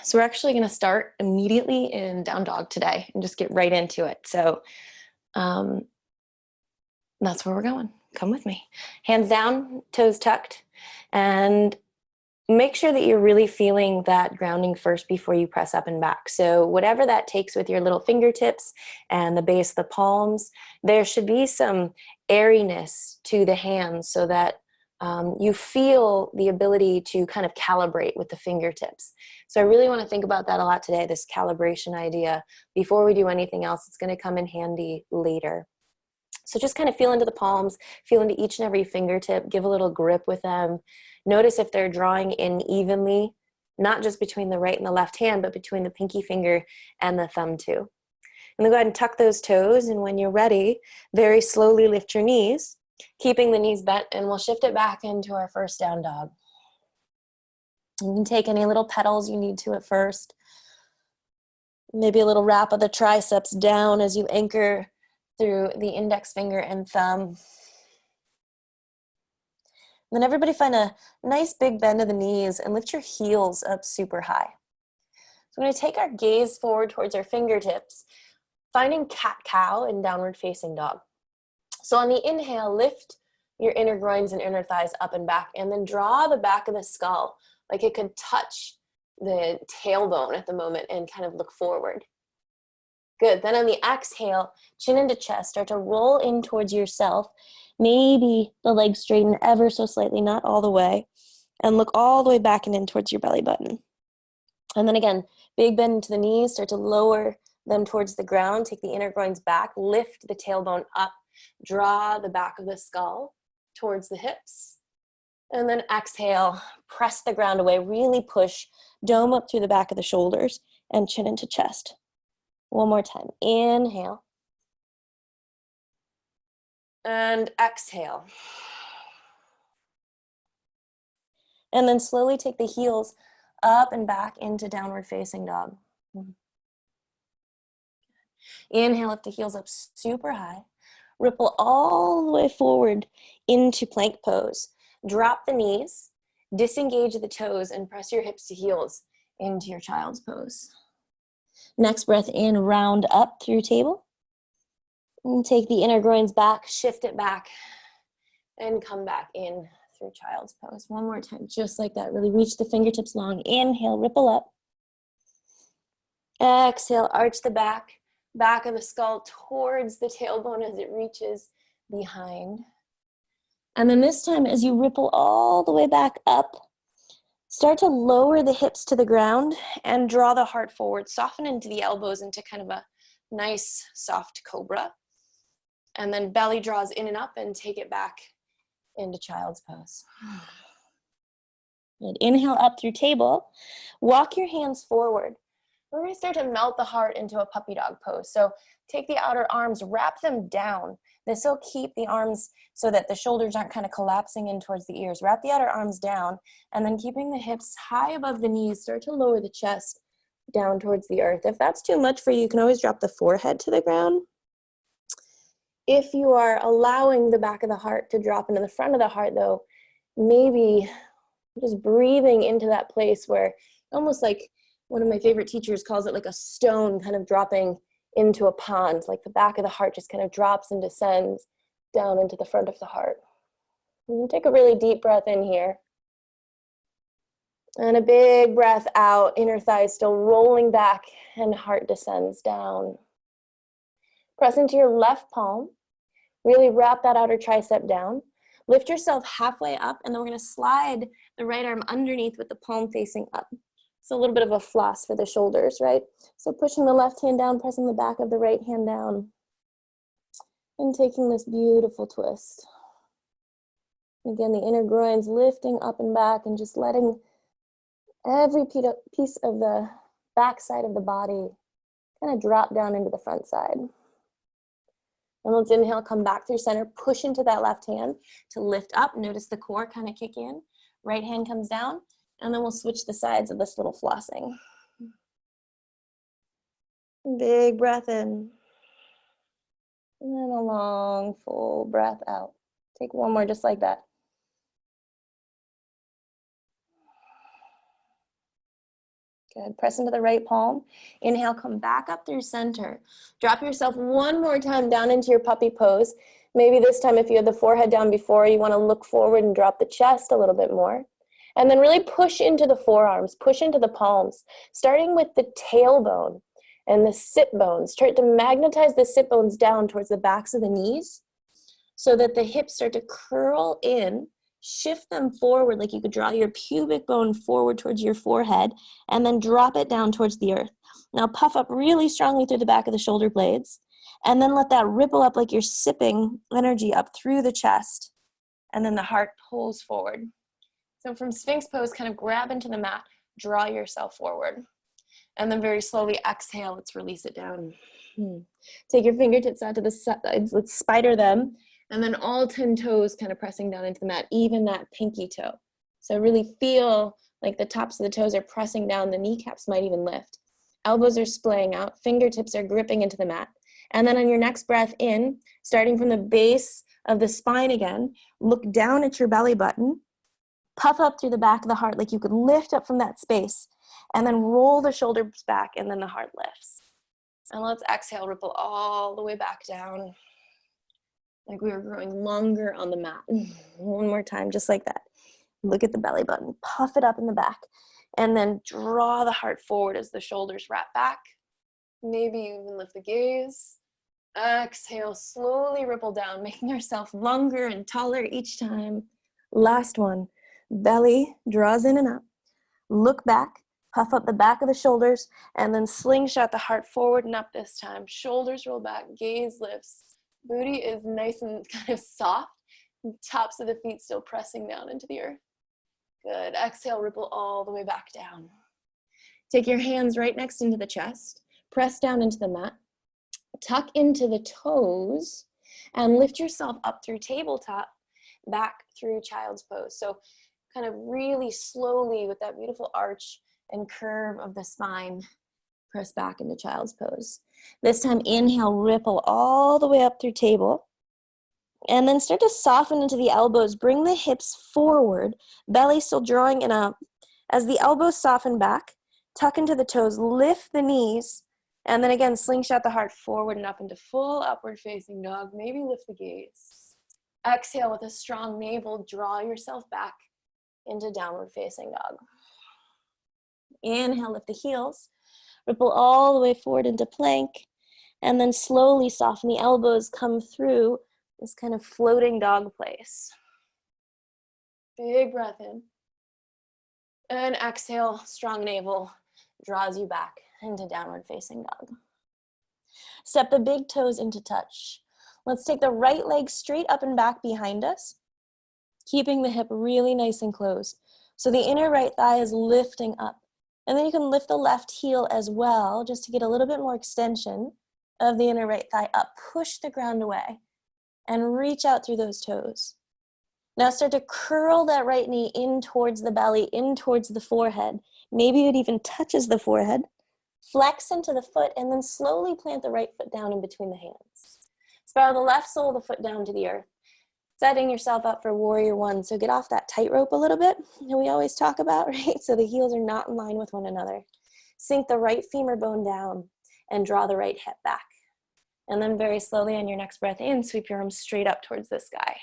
So we're actually going to start immediately in down dog today and just get right into it. So that's where we're going. Come with me. Hands down, toes tucked, and make sure that you're really feeling that grounding first before you press up and back. So whatever that takes with your little fingertips and the base of the palms, there should be some airiness to the hands so that you feel the ability to kind of calibrate with the fingertips. So I really want to think about that a lot today, this calibration idea. Before we do anything else, it's going to come in handy later. So just kind of feel into the palms, feel into each and every fingertip, give a little grip with them. Notice if they're drawing in evenly, not just between the right and the left hand, but between the pinky finger and the thumb too. And then go ahead and tuck those toes, and when you're ready, very slowly lift your knees, keeping the knees bent, and we'll shift it back into our first down dog. You can take any little pedals you need to at first. Maybe a little wrap of the triceps down as you anchor through the index finger and thumb. And then everybody find a nice big bend of the knees and lift your heels up super high. So we're going to take our gaze forward towards our fingertips, finding cat-cow in downward facing dog. So on the inhale, lift your inner groins and inner thighs up and back, and then draw the back of the skull like it could touch the tailbone at the moment and kind of look forward. Good. Then on the exhale, chin into chest, start to roll in towards yourself. Maybe the legs straighten ever so slightly, not all the way, and look all the way back and in towards your belly button. And then again, big bend into the knees, start to lower them towards the ground, take the inner groins back, lift the tailbone up, draw the back of the skull towards the hips. And then exhale, press the ground away, really push, dome up through the back of the shoulders and chin into chest. One more time. Inhale. And exhale. And then slowly take the heels up and back into downward facing dog. Inhale, lift the heels up super high. Ripple all the way forward into plank pose. Drop the knees, disengage the toes, and press your hips to heels into your child's pose. Next breath in, round up through table. And take the inner groins back, shift it back, and come back in through child's pose. One more time, just like that. Really reach the fingertips long. Inhale, ripple up. Exhale, arch the back of the skull towards the tailbone as it reaches behind. And then this time, as you ripple all the way back up, start to lower the hips to the ground and draw the heart forward. Soften into the elbows into kind of a nice soft cobra. And then belly draws in and up and take it back into child's pose. Good. Inhale up through table. Walk your hands forward. We're going to start to melt the heart into a puppy dog pose. So take the outer arms, wrap them down. This will keep the arms so that the shoulders aren't kind of collapsing in towards the ears. Wrap the outer arms down, and then keeping the hips high above the knees, start to lower the chest down towards the earth. If that's too much for you, you can always drop the forehead to the ground. If you are allowing the back of the heart to drop into the front of the heart, though, maybe just breathing into that place where almost like one of my favorite teachers calls it like a stone kind of dropping into a pond, like the back of the heart just kind of drops and descends down into the front of the heart. And take a really deep breath in here. And a big breath out, inner thighs still rolling back and heart descends down. Press into your left palm. Really wrap that outer tricep down. Lift yourself halfway up, and then we're going to slide the right arm underneath with the palm facing up. It's a little bit of a floss for the shoulders, right? So pushing the left hand down, pressing the back of the right hand down, and taking this beautiful twist. Again, the inner groins lifting up and back and just letting every piece of the back side of the body kind of drop down into the front side. And let's inhale, come back through center, push into that left hand to lift up. Notice the core kind of kick in. Right hand comes down. And then we'll switch the sides of this little flossing. Big breath in. And then a long, full breath out. Take one more just like that. Good. Press into the right palm. Inhale, come back up through center. Drop yourself one more time down into your puppy pose. Maybe this time, if you had the forehead down before, you want to look forward and drop the chest a little bit more. And then really push into the forearms, push into the palms, starting with the tailbone and the sit bones. Start to magnetize the sit bones down towards the backs of the knees so that the hips start to curl in. Shift them forward like you could draw your pubic bone forward towards your forehead and then drop it down towards the earth. Now puff up really strongly through the back of the shoulder blades and then let that ripple up like you're sipping energy up through the chest, and then the heart pulls forward. So from Sphinx pose, kind of grab into the mat, draw yourself forward, and then very slowly exhale. Let's release it down. Take your fingertips out to the sides. Let's spider them. And then all 10 toes kind of pressing down into the mat, even that pinky toe. So really feel like the tops of the toes are pressing down. The kneecaps might even lift. Elbows are splaying out. Fingertips are gripping into the mat. And then on your next breath in, starting from the base of the spine again, look down at your belly button. Puff up through the back of the heart like you could lift up from that space. And then roll the shoulders back, and then the heart lifts. And let's exhale, ripple all the way back down. Like we were growing longer on the mat. One more time, just like that. Look at the belly button, puff it up in the back, and then draw the heart forward as the shoulders wrap back. Maybe you even lift the gaze. Exhale, slowly ripple down, making yourself longer and taller each time. Last one, belly draws in and up. Look back, puff up the back of the shoulders, and then slingshot the heart forward and up this time. Shoulders roll back, gaze lifts. Booty is nice and kind of soft. Tops of the feet still pressing down into the earth. Good. Exhale, ripple all the way back down. Take your hands right next into the chest. Press down into the mat. Tuck into the toes and lift yourself up through tabletop, back through child's pose. So kind of really slowly with that beautiful arch and curve of the spine, press back into child's pose. This time, inhale, ripple all the way up through table. And then start to soften into the elbows. Bring the hips forward, belly still drawing in up. As the elbows soften back, tuck into the toes, lift the knees, and then again, slingshot the heart forward and up into full upward facing dog. Maybe lift the gaze. Exhale with a strong navel, draw yourself back into downward facing dog. Inhale, lift the heels. Ripple all the way forward into plank, and then slowly soften the elbows, come through this kind of floating dog place. Big breath in. And exhale, strong navel draws you back into downward facing dog. Step the big toes into touch. Let's take the right leg straight up and back behind us, keeping the hip really nice and closed. So the inner right thigh is lifting up. And then you can lift the left heel as well, just to get a little bit more extension of the inner right thigh up. Push the ground away and reach out through those toes. Now start to curl that right knee in towards the belly, in towards the forehead. Maybe it even touches the forehead. Flex into the foot and then slowly plant the right foot down in between the hands. Spiral the left sole of the foot down to the earth, setting yourself up for warrior one. So get off that tightrope a little bit that we always talk about, right? So the heels are not in line with one another. Sink the right femur bone down and draw the right hip back. And then very slowly on your next breath in, sweep your arms straight up towards the sky.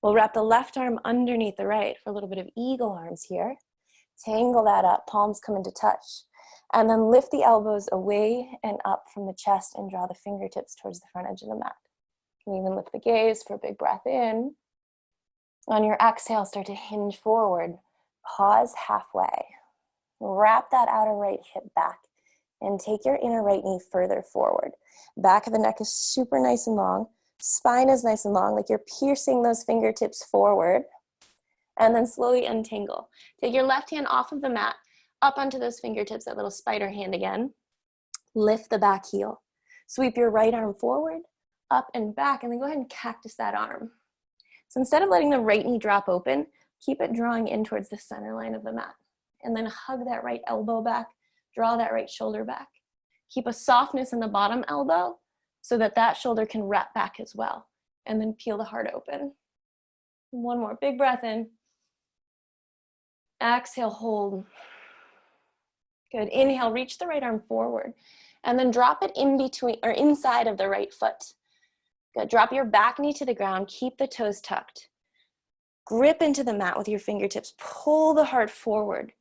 We'll wrap the left arm underneath the right for a little bit of eagle arms here. Tangle that up, palms come into touch. And then lift the elbows away and up from the chest and draw the fingertips towards the front edge of the mat. You can even lift the gaze for a big breath in. On your exhale, start to hinge forward. Pause halfway. Wrap that outer right hip back and take your inner right knee further forward. Back of the neck is super nice and long. Spine is nice and long, like you're piercing those fingertips forward. And then slowly untangle. Take your left hand off of the mat, up onto those fingertips, that little spider hand again. Lift the back heel. Sweep your right arm forward, up and back, and then go ahead and cactus that arm. So instead of letting the right knee drop open, keep it drawing in towards the center line of the mat. And then hug that right elbow back, draw that right shoulder back. Keep a softness in the bottom elbow so that that shoulder can wrap back as well. And then peel the heart open. One more big breath in. Exhale, hold. Good. Inhale, reach the right arm forward and then drop it in between or inside of the right foot. Good. Drop your back knee to the ground. Keep the toes tucked. Grip into the mat with your fingertips. Pull the heart forward.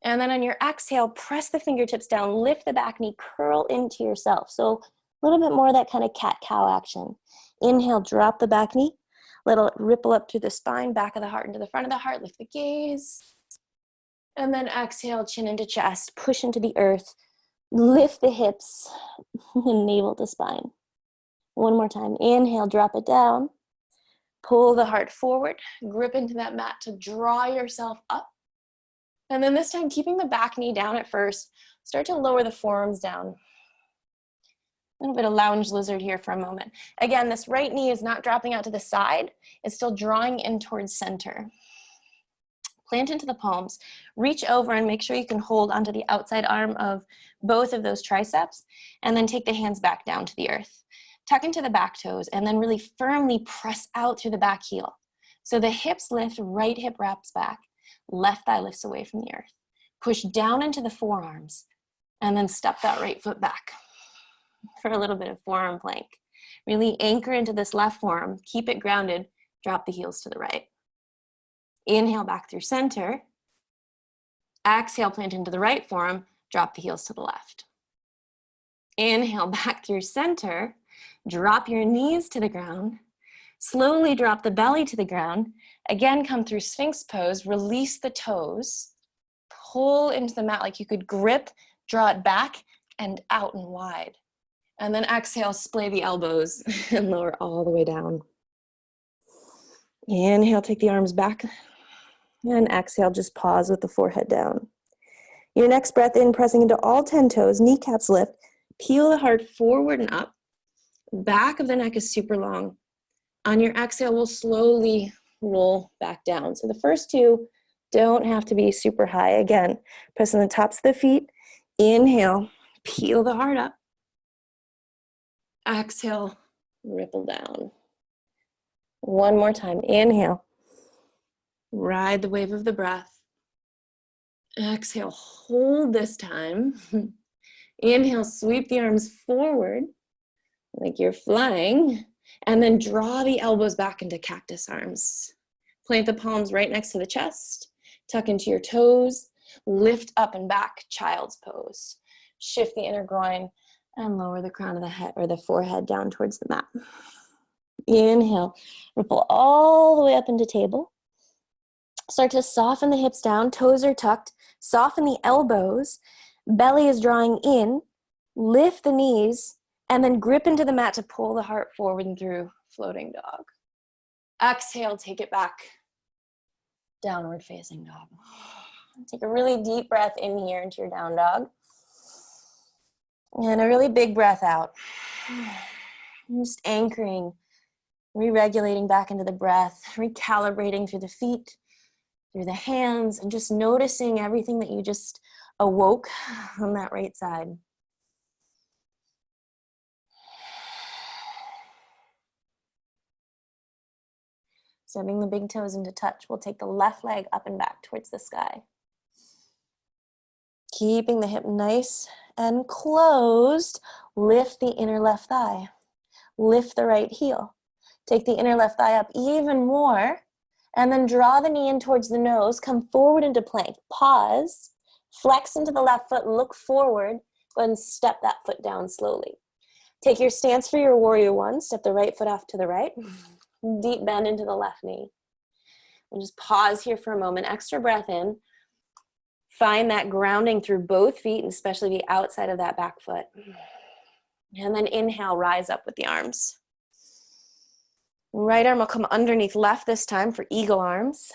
And then on your exhale, press the fingertips down. Lift the back knee. Curl into yourself. So a little bit more of that kind of cat-cow action. Inhale, drop the back knee. Let it ripple up through the spine, back of the heart into the front of the heart. Lift the gaze. And then exhale, chin into chest. Push into the earth. Lift the hips and navel to spine. One more time. Inhale, drop it down. Pull the heart forward. Grip into that mat to draw yourself up. And then this time, keeping the back knee down at first, start to lower the forearms down. A little bit of lounge lizard here for a moment. Again, this right knee is not dropping out to the side. It's still drawing in towards center. Plant into the palms. Reach over and make sure you can hold onto the outside arm of both of those triceps, and then take the hands back down to the earth. Tuck into the back toes, and then really firmly press out through the back heel. So the hips lift, right hip wraps back, left thigh lifts away from the earth. Push down into the forearms, and then step that right foot back for a little bit of forearm plank. Really anchor into this left forearm, keep it grounded, drop the heels to the right. Inhale back through center. Exhale, plant into the right forearm, drop the heels to the left. Inhale back through center, drop your knees to the ground, slowly drop the belly to the ground. Again, come through Sphinx pose, release the toes, pull into the mat like you could grip, draw it back and out and wide. And then exhale, splay the elbows and lower all the way down. Inhale, take the arms back. And exhale, just pause with the forehead down. Your next breath in, pressing into all 10 toes, kneecaps lift, peel the heart forward and up. Back of the neck is super long. On your exhale, we'll slowly roll back down. So the first two don't have to be super high. Again, pressing the tops of the feet. Inhale, peel the heart up. Exhale, ripple down. One more time. Inhale. Ride the wave of the breath. Exhale, hold this time. Inhale, sweep the arms forward like you're flying, and then draw the elbows back into cactus arms. Plant the palms right next to the chest, tuck into your toes, lift up and back, child's pose. Shift the inner groin and lower the crown of the head or the forehead down towards the mat. Inhale, ripple all the way up into table. Start to soften the hips down, toes are tucked, soften the elbows, belly is drawing in, lift the knees, and then grip into the mat to pull the heart forward and through, floating dog. Exhale, take it back, downward facing dog. Take a really deep breath in here into your down dog. And a really big breath out. Just anchoring, re-regulating back into the breath, recalibrating through the feet, through the hands, and just noticing everything that you just awoke on that right side. Stepping the big toes into touch, we'll take the left leg up and back towards the sky. Keeping the hip nice and closed, lift the inner left thigh. Lift the right heel. Take the inner left thigh up even more, and then draw the knee in towards the nose, come forward into plank, pause, flex into the left foot, look forward, go ahead and step that foot down slowly. Take your stance for your warrior one, step the right foot off to the right, deep bend into the left knee. We'll just pause here for a moment, extra breath in, find that grounding through both feet, and especially the outside of that back foot. And then inhale, rise up with the arms. Right arm will come underneath left this time for eagle arms.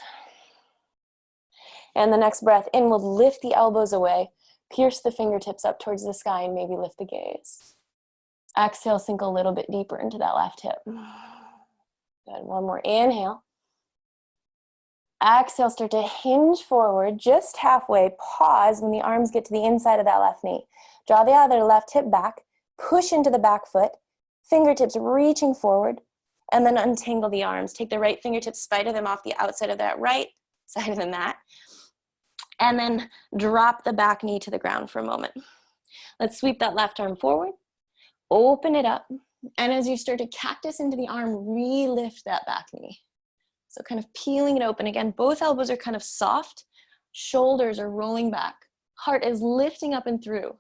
And the next breath in, we'll lift the elbows away, pierce the fingertips up towards the sky, and maybe lift the gaze. Exhale, sink a little bit deeper into that left hip. Good, one more inhale. Exhale, start to hinge forward, just halfway. Pause when the arms get to the inside of that left knee. Draw the other left hip back, push into the back foot, fingertips reaching forward, and then untangle the arms. Take the right fingertips, spider them off the outside of that right side of the mat. And then drop the back knee to the ground for a moment. Let's sweep that left arm forward, open it up, and as you start to cactus into the arm, re-lift that back knee. So kind of peeling it open. Again, both elbows are kind of soft, shoulders are rolling back, heart is lifting up and through.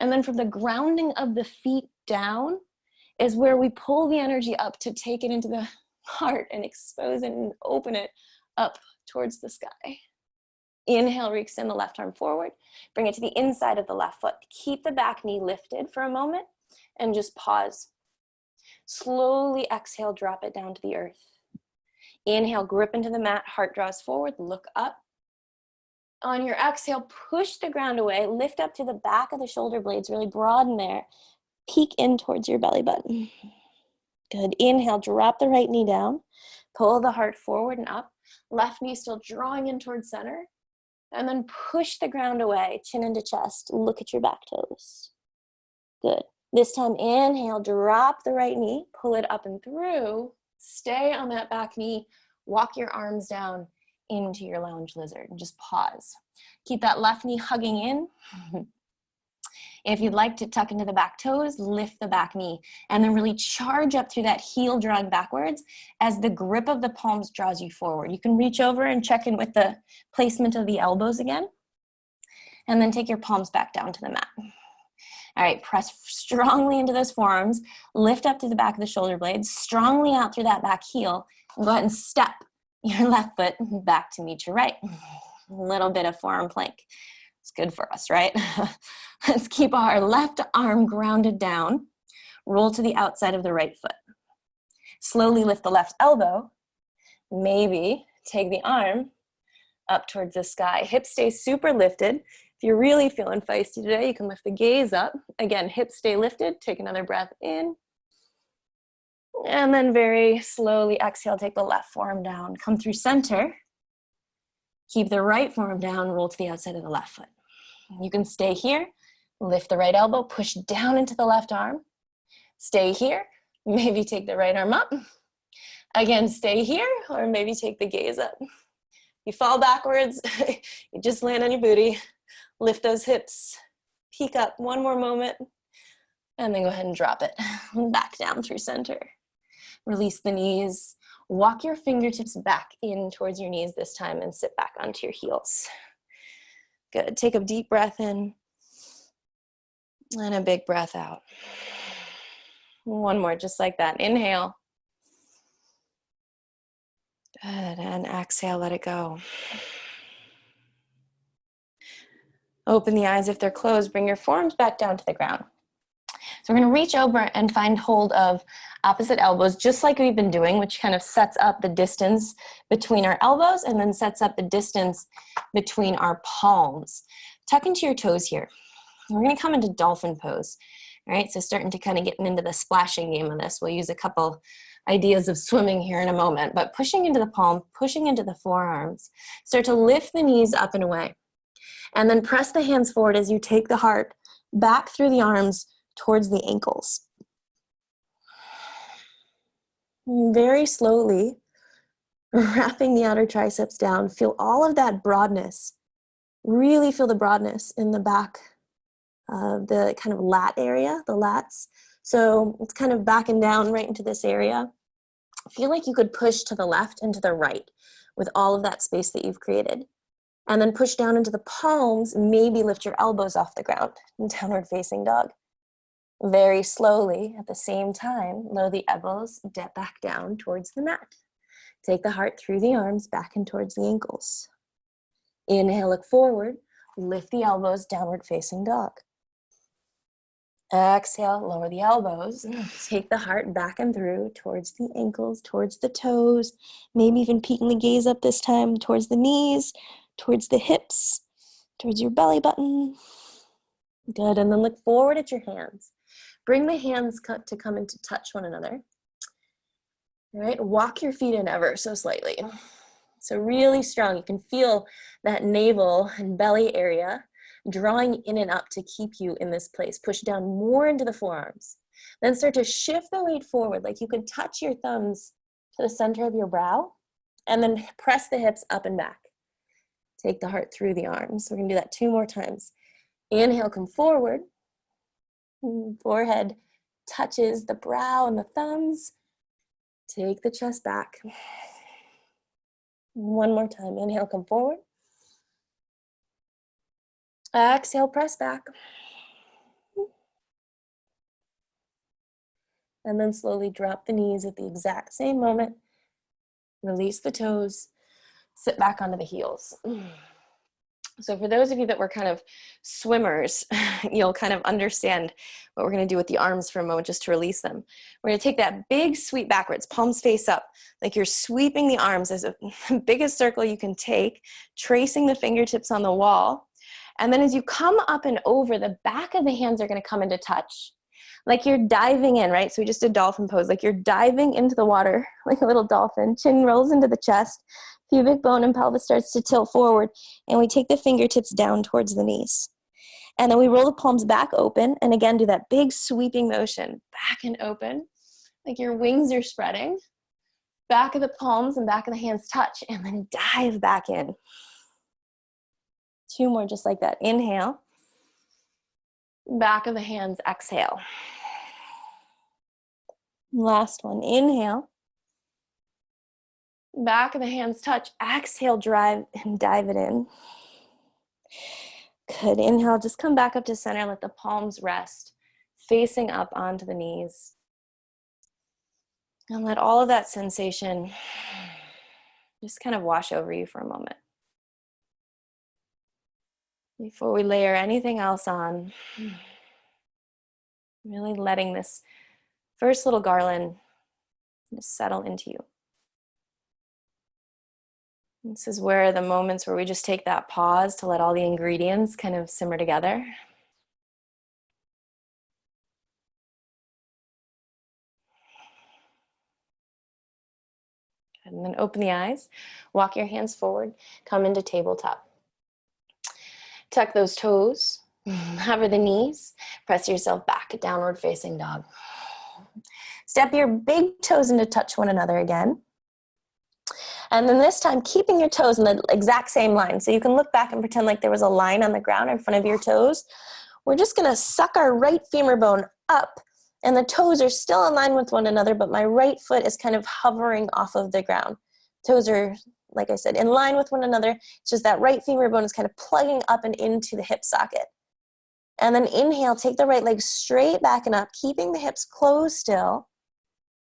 And then from the grounding of the feet down is where we pull the energy up to take it into the heart and expose it and open it up towards the sky. Inhale, extend the left arm forward. Bring it to the inside of the left foot. Keep the back knee lifted for a moment and just pause. Slowly exhale, drop it down to the earth. Inhale, grip into the mat, heart draws forward, look up. On your exhale, push the ground away, lift up to the back of the shoulder blades, really broaden there. Peek in towards your belly button. Good. Inhale, drop the right knee down, pull the heart forward and up. Left knee still drawing in towards center. And then push the ground away, chin into chest. Look at your back toes. Good. This time, inhale, drop the right knee, pull it up and through. Stay on that back knee. Walk your arms down into your lounge lizard and just pause. Keep that left knee hugging in. If you'd like to tuck into the back toes, lift the back knee and then really charge up through that heel drawing backwards as the grip of the palms draws you forward. You can reach over and check in with the placement of the elbows again, and then take your palms back down to the mat. All right, press strongly into those forearms, lift up to the back of the shoulder blades, strongly out through that back heel, and go ahead and step your left foot back to meet your right. A little bit of forearm plank. It's good for us, right? Let's keep our left arm grounded down. Roll to the outside of the right foot. Slowly lift the left elbow. Maybe take the arm up towards the sky. Hips stay super lifted. If you're really feeling feisty today, you can lift the gaze up. Again, hips stay lifted. Take another breath in. And then very slowly exhale, take the left forearm down. Come through center. Keep the right forearm down, roll to the outside of the left foot. You can stay here, lift the right elbow, push down into the left arm. Stay here, maybe take the right arm up. Again, stay here, or maybe take the gaze up. You fall backwards, you just land on your booty. Lift those hips, peek up one more moment, and then go ahead and drop it back down through center. Release the knees. Walk your fingertips back in towards your knees this time and sit back onto your heels. Good. Take a deep breath in and a big breath out. One more, just like that. Inhale. Good. And exhale, let it go. Open the eyes if they're closed. Bring your forearms back down to the ground. So we're going to reach over and find hold of opposite elbows, just like we've been doing, which kind of sets up the distance between our elbows and then sets up the distance between our palms. Tuck into your toes here. We're going to come into dolphin pose. All right, so starting to kind of get into the splashing game of this. We'll use a couple ideas of swimming here in a moment, but pushing into the palm, pushing into the forearms. Start to lift the knees up and away. And then press the hands forward as you take the heart back through the arms towards the ankles. Very slowly, wrapping the outer triceps down. Feel all of that broadness. Really feel the broadness in the back of the kind of lat area, the lats. So it's kind of backing down right into this area. Feel like you could push to the left and to the right with all of that space that you've created. And then push down into the palms, maybe lift your elbows off the ground, downward facing dog. Very slowly, at the same time, lower the elbows, dip back down towards the mat. Take the heart through the arms, back and towards the ankles. Inhale, look forward, lift the elbows, downward facing dog. Exhale, lower the elbows, take the heart back and through towards the ankles, towards the toes, maybe even peeking the gaze up this time towards the knees, towards the hips, towards your belly button. Good, and then look forward at your hands. Bring the hands to come into touch one another. All right, walk your feet in ever so slightly. So really strong. You can feel that navel and belly area drawing in and up to keep you in this place. Push down more into the forearms. Then start to shift the weight forward, like you could touch your thumbs to the center of your brow, and then press the hips up and back. Take the heart through the arms. We're gonna do that 2 more times. Inhale, come forward. Forehead touches the brow and the thumbs. Take the chest back. 1 more time. Inhale, come forward. Exhale, press back. And then slowly drop the knees at the exact same moment. Release the toes. Sit back onto the heels. So for those of you that were kind of swimmers, you'll kind of understand what we're going to do with the arms for a moment just to release them. We're going to take that big sweep backwards, palms face up, like you're sweeping the arms as the biggest circle you can take, tracing the fingertips on the wall. And then as you come up and over, the back of the hands are going to come into touch. Like you're diving in, right? So we just did dolphin pose. Like you're diving into the water like a little dolphin. Chin rolls into the chest. Pubic bone and pelvis starts to tilt forward. And we take the fingertips down towards the knees. And then we roll the palms back open. And again, do that big sweeping motion. Back and open. Like your wings are spreading. Back of the palms and back of the hands touch. And then dive back in. 2 more just like that. Inhale. Back of the hands, exhale. Last one, inhale. Back of the hands touch, exhale, drive and dive it in. Good, inhale, just come back up to center, let the palms rest, facing up onto the knees. And let all of that sensation just kind of wash over you for a moment. Before we layer anything else on, really letting this first little garland just settle into you. This is where the moments where we just take that pause to let all the ingredients kind of simmer together. And then open the eyes, walk your hands forward, come into tabletop. Tuck those toes, hover the knees, press yourself back, downward facing dog. Step your big toes into touch one another again. And then this time, keeping your toes in the exact same line. So you can look back and pretend like there was a line on the ground in front of your toes. We're just gonna suck our right femur bone up, and the toes are still in line with one another, but my right foot is kind of hovering off of the ground. Toes are, like I said, in line with one another. It's just that right femur bone is kind of plugging up and into the hip socket. And then inhale, take the right leg straight back and up, keeping the hips closed still.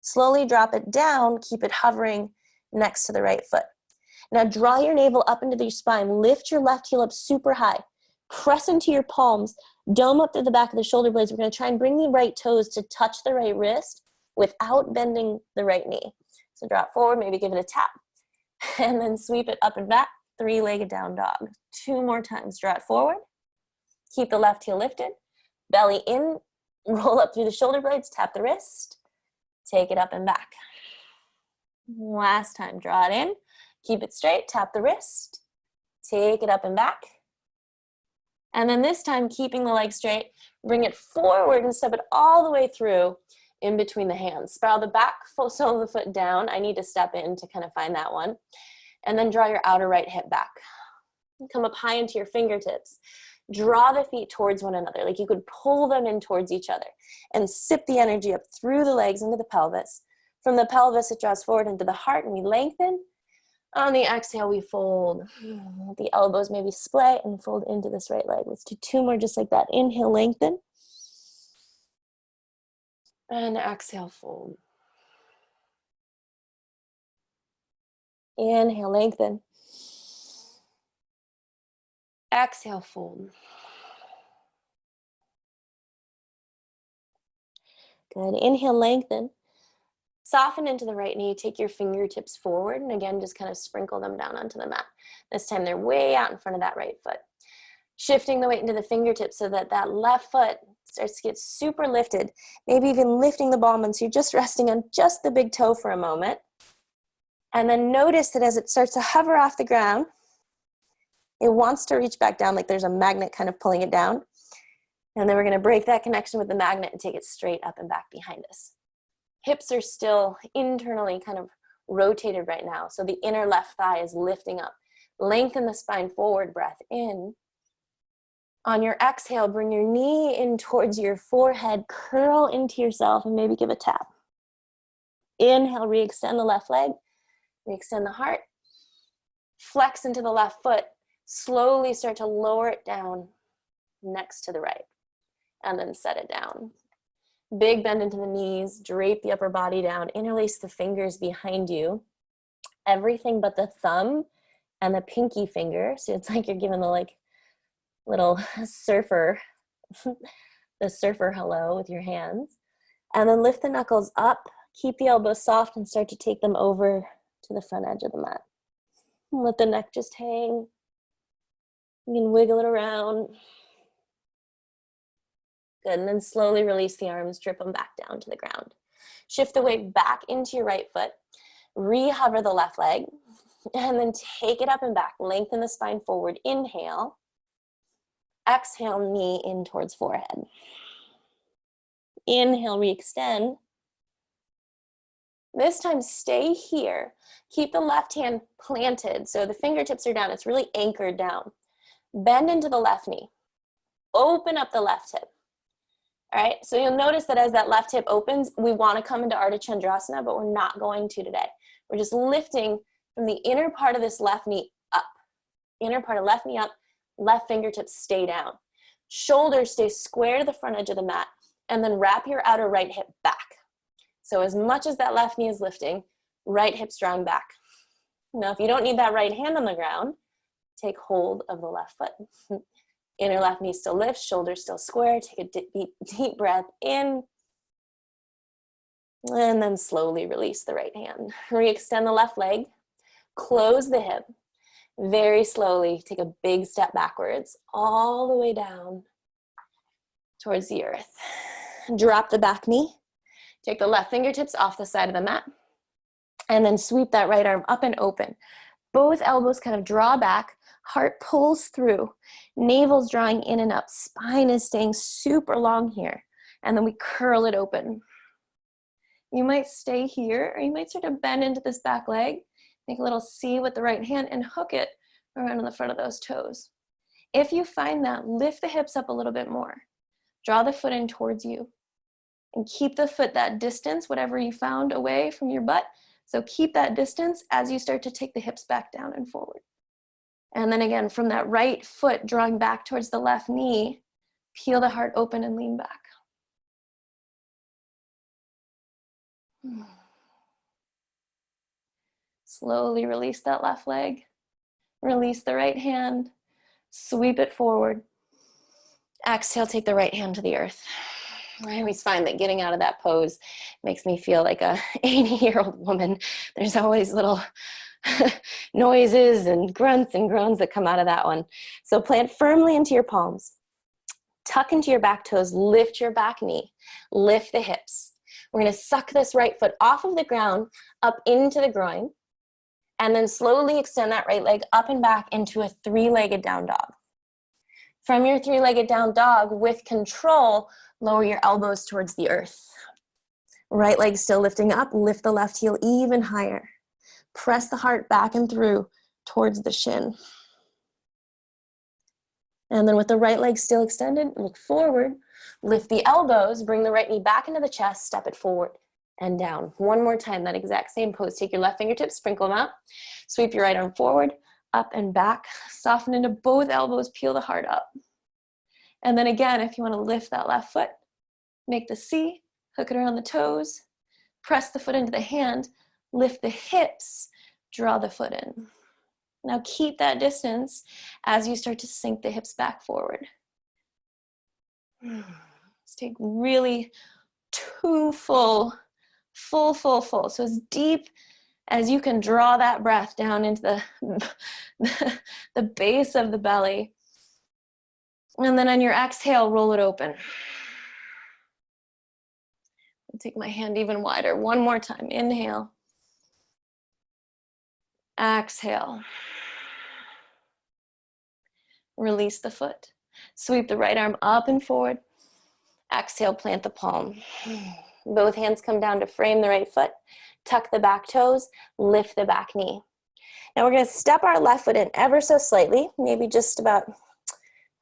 Slowly drop it down, keep it hovering next to the right foot. Now draw your navel up into your spine, lift your left heel up super high, press into your palms, dome up to the back of the shoulder blades. We're going to try and bring the right toes to touch the right wrist without bending the right knee. So drop forward, maybe give it a tap, and then sweep it up and back, 3-legged down dog. 2 more times, draw it forward, keep the left heel lifted, belly in, roll up through the shoulder blades, tap the wrist, take it up and back. Last time, draw it in, keep it straight, tap the wrist, take it up and back. And then this time, keeping the leg straight, bring it forward and step it all the way through in between the hands. Spiral the back sole of the foot down. I need to step in to kind of find that one. And then draw your outer right hip back. Come up high into your fingertips. Draw the feet towards one another, like you could pull them in towards each other, and sip the energy up through the legs into the pelvis. From the pelvis, it draws forward into the heart, and we lengthen. On the exhale, we fold. The elbows maybe split and fold into this right leg. Let's do 2 more just like that. Inhale, lengthen. And exhale, fold. Inhale, lengthen. Exhale, fold. Good. Inhale, lengthen. Soften into the right knee, take your fingertips forward, and again, just kind of sprinkle them down onto the mat. This time they're way out in front of that right foot. Shifting the weight into the fingertips so that that left foot starts to get super lifted, maybe even lifting the ball, so you're just resting on just the big toe for a moment. And then notice that as it starts to hover off the ground, it wants to reach back down like there's a magnet kind of pulling it down. And then we're gonna break that connection with the magnet and take it straight up and back behind us. Hips are still internally kind of rotated right now. So the inner left thigh is lifting up, Lengthen the spine forward, breath in. On your exhale, bring your knee in towards your forehead, curl into yourself, and maybe give a tap. Inhale, re-extend the left leg, re-extend the heart. Flex into the left foot. Slowly start to lower it down next to the right, and then set it down. Big bend into the knees, drape the upper body down, interlace the fingers behind you. Everything but the thumb and the pinky finger. So it's like you're giving the like little surfer, the surfer hello with your hands. And then lift the knuckles up, keep the elbows soft, and start to take them over to the front edge of the mat. Let the neck just hang. You can wiggle it around. Good, and then slowly release the arms, drip them back down to the ground. Shift the weight back into your right foot. Re-hover the left leg, and then take it up and back. Lengthen the spine forward. Inhale. Exhale, knee in towards forehead. Inhale, re-extend. This time, stay here. Keep the left hand planted, so the fingertips are down. It's really anchored down. Bend into the left knee. Open up the left hip. All right, so you'll notice that as that left hip opens, we want to come into Ardha Chandrasana, but we're not going to today. We're just lifting from the inner part of this left knee up. Inner part of left knee up, left fingertips stay down. Shoulders stay square to the front edge of the mat, and then wrap your outer right hip back. So as much as that left knee is lifting, right hip's drawing back. Now, if you don't need that right hand on the ground, take hold of the left foot. Inner left knee still lifts, shoulders still square. Take a deep breath in. And then slowly release the right hand. Re-extend the left leg. Close the hip. Very slowly take a big step backwards, all the way down towards the earth. Drop the back knee. Take the left fingertips off the side of the mat. And then sweep that right arm up and open. Both elbows kind of draw back. Heart pulls through. Navel's drawing in and up. Spine is staying super long here. And then we curl it open. You might stay here, or you might sort of bend into this back leg. Make a little C with the right hand and hook it around on the front of those toes. If you find that, lift the hips up a little bit more. Draw the foot in towards you. And keep the foot that distance, whatever you found away from your butt. So keep that distance as you start to take the hips back down and forward. And then again, from that right foot, drawing back towards the left knee, peel the heart open and lean back. Slowly release that left leg. Release the right hand. Sweep it forward. Exhale, take the right hand to the earth. I always find that getting out of that pose makes me feel like a 80-year-old woman. There's always little noises and grunts and groans that come out of that one. So plant firmly into your palms. Tuck into your back toes. Lift your back knee. Lift the hips. We're going to suck this right foot off of the ground, up into the groin, and then slowly extend that right leg up and back into a three-legged down dog. From your three-legged down dog, with control, lower your elbows towards the earth. Right leg still lifting up. Lift the left heel even higher. Press the heart back and through towards the shin. And then with the right leg still extended, look forward. Lift the elbows. Bring the right knee back into the chest. Step it forward and down. One more time, that exact same pose. Take your left fingertips, sprinkle them out. Sweep your right arm forward, up and back. Soften into both elbows. Peel the heart up. And then again, if you want to lift that left foot, make the C, hook it around the toes, press the foot into the hand, lift the hips, draw the foot in. Now keep that distance as you start to sink the hips back forward. Let's take really two full. So as deep as you can draw that breath down into the base of the belly. And then on your exhale, roll it open. I'll take my hand even wider. One more time. Inhale. Exhale. Release the foot. Sweep the right arm up and forward. Exhale, plant the palm. Both hands come down to frame the right foot. Tuck the back toes. Lift the back knee. Now we're going to step our left foot in ever so slightly, maybe just about,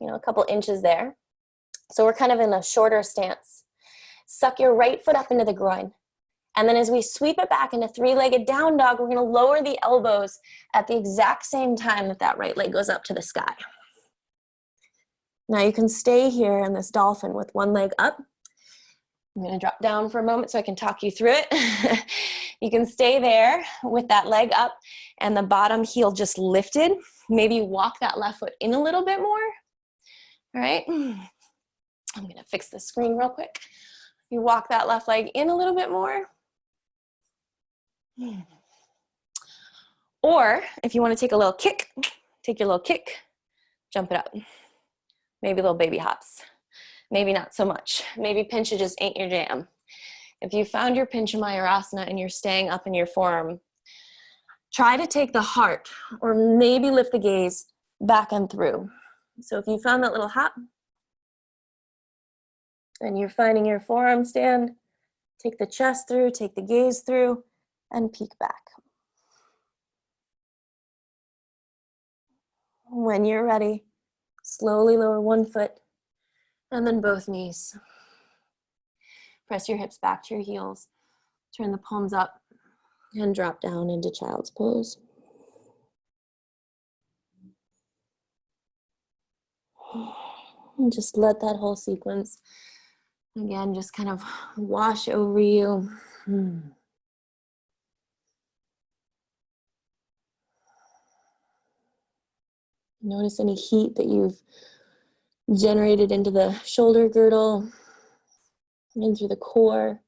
a couple inches there. So we're kind of in a shorter stance. Suck your right foot up into the groin. And then as we sweep it back into three-legged down dog, we're going to lower the elbows at the exact same time that that right leg goes up to the sky. Now you can stay here in this dolphin with one leg up. I'm going to drop down for a moment so I can talk you through it. You can stay there with that leg up and the bottom heel just lifted. Maybe walk that left foot in a little bit more. All right. I'm going to fix the screen real quick. You walk that left leg in a little bit more. Or if you want to take a little kick, take your little kick, jump it up. Maybe little baby hops. Maybe not so much. Maybe pincha just ain't your jam. If you found your pincha mayurasana and you're staying up in your forearm, try to take the heart or maybe lift the gaze back and through. So if you found that little hop and you're finding your forearm stand, take the chest through, take the gaze through, and peek back. When you're ready, slowly lower one foot and then both knees. Press your hips back to your heels. Turn the palms up and drop down into child's pose. And just let that whole sequence, again, just kind of wash over you. Notice any heat that you've generated into the shoulder girdle and through the core.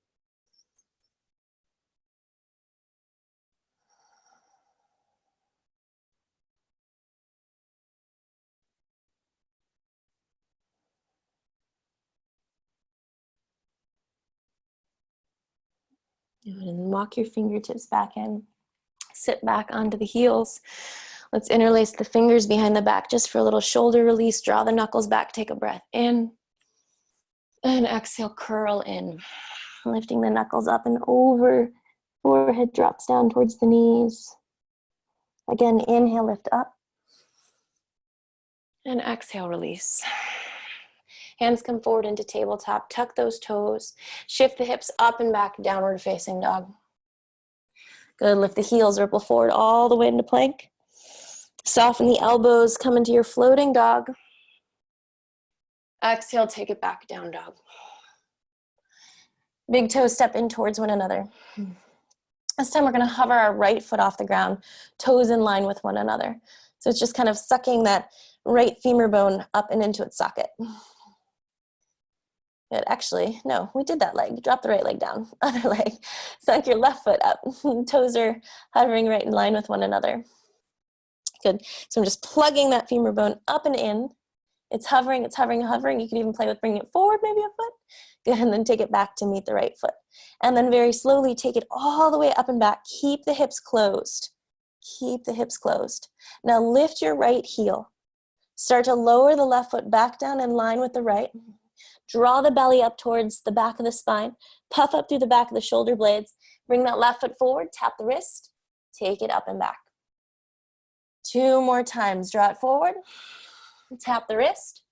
And walk your fingertips back in. Sit back onto the heels. Let's interlace the fingers behind the back just for a little shoulder release. Draw the knuckles back. Take a breath in. And exhale, curl in. Lifting the knuckles up and over. Forehead drops down towards the knees. Again, inhale, lift up. And exhale, release. Hands come forward into tabletop. Tuck those toes. Shift the hips up and back, downward facing dog. Good, lift the heels, ripple forward all the way into plank. Soften the elbows, come into your floating dog. Exhale, take it back, down dog. Big toes step in towards one another. This time we're gonna hover our right foot off the ground, toes in line with one another. So it's just kind of sucking that right femur bone up and into its socket. Good, actually, no, we did that leg. Drop the right leg down, other leg. Sunk your left foot up. Toes are hovering right in line with one another. Good, so I'm just plugging that femur bone up and in. It's hovering, it's hovering, hovering. You can even play with bringing it forward maybe a foot. Good, and then take it back to meet the right foot. And then very slowly take it all the way up and back. Keep the hips closed. Keep the hips closed. Now lift your right heel. Start to lower the left foot back down in line with the right. Draw the belly up towards the back of the spine. Puff up through the back of the shoulder blades. Bring that left foot forward. Tap the wrist. Take it up and back. 2 more times. Draw it forward. Tap the wrist.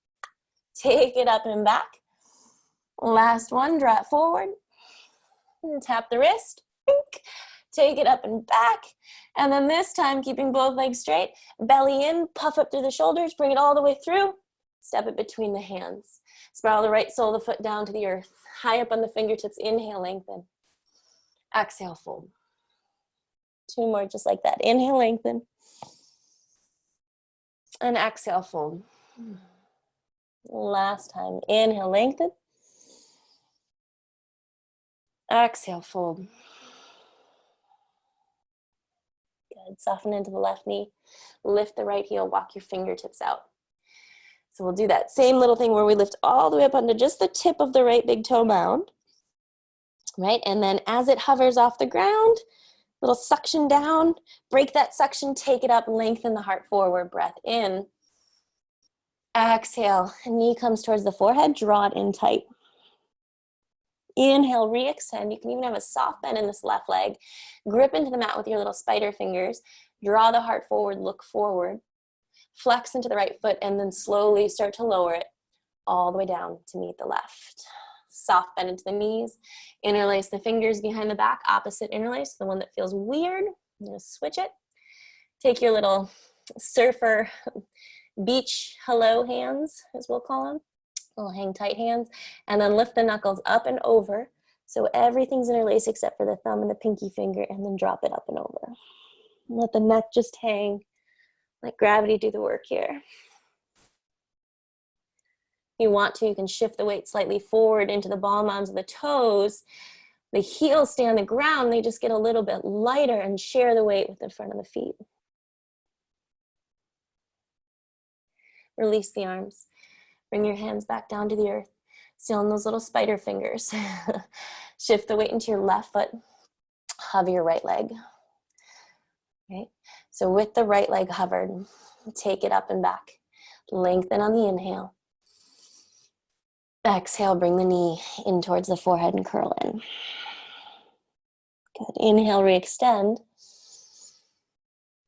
Take it up and back. Last one. Draw it forward. And tap the wrist. Take it up and back. And then this time, keeping both legs straight. Belly in. Puff up through the shoulders. Bring it all the way through. Step it between the hands. Spiral the right sole of the foot down to the earth. High up on the fingertips. Inhale, lengthen. Exhale, fold. 2 more just like that. Inhale, lengthen. And exhale, fold. Last time. Inhale, lengthen. Exhale, fold. Good. Soften into the left knee. Lift the right heel. Walk your fingertips out. So we'll do that same little thing where we lift all the way up onto just the tip of the right big toe mound. Right? And then as it hovers off the ground, little suction down. Break that suction. Take it up. Lengthen the heart forward. Breath in. Exhale. Knee comes towards the forehead. Draw it in tight. Inhale, re-extend. You can even have a soft bend in this left leg. Grip into the mat with your little spider fingers. Draw the heart forward, look forward. Flex into the right foot, and then slowly start to lower it all the way down to meet the left. Soft bend into the knees. Interlace the fingers behind the back. Opposite interlace, the one that feels weird. I'm going to switch it. Take your little surfer beach hello hands, as we'll call them. Little hang tight hands. And then lift the knuckles up and over. So everything's interlaced except for the thumb and the pinky finger, and then drop it up and over. Let the neck just hang. Let gravity do the work here. If you want to, you can shift the weight slightly forward into the ball mounds of the toes. The heels stay on the ground. They just get a little bit lighter and share the weight with the front of the feet. Release the arms. Bring your hands back down to the earth. Still in those little spider fingers. Shift the weight into your left foot. Hover your right leg. Okay. So with the right leg hovered, take it up and back. Lengthen on the inhale. Exhale, bring the knee in towards the forehead and curl in. Good. Inhale, re-extend.